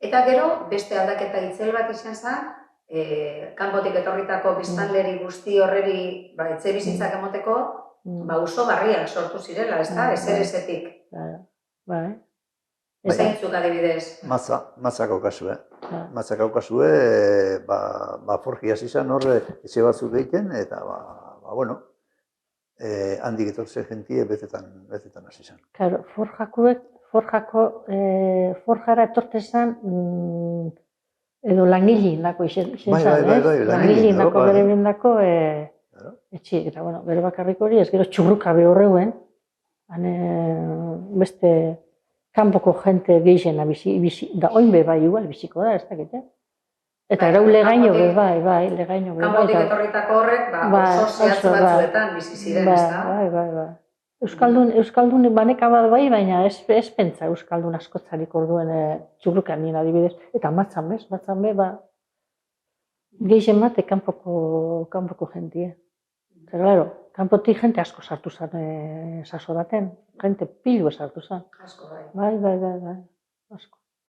Eta gero, beste aldaketa itzel bat izan zen, kanpotik etorritako biztanleri guzti horreri etxe bizitzak emoteko, oso barriak sortu zirela, ez da, ezerezetik. Zeintzuk adibidez? Matzako kasue. Matzako kasue, forji hasi zen hor etxe batzuk egiten, eta, bueno, handik etortzen jentie betetan hasi zen. Claro, forjara etortzen zen, edo langilin dako izen zen, langilin dako bere bendako etxe, eta, bueno, bere bakarrik hori, ez gero txurrukabe horreuen, beste kanpoko jente gehiena da oin be bai igual biziko da, ez dakit, eta grau legaino be bai, legaino be bai. Kanpotik etorritako horrek, oso zehatz batzuetan bizi ziren, ez da? Bai. Euskaldun baneka bat bai, baina ez pentsa Euskaldun askotzarik orduen txurrukan nien adibidez. Eta matzan be, gehien bate kanpoko jentie. Eta, claro, kanpotik jente asko sartu zen saso baten. Jente pilu sartu zen. Asko, bai. Bai, asko.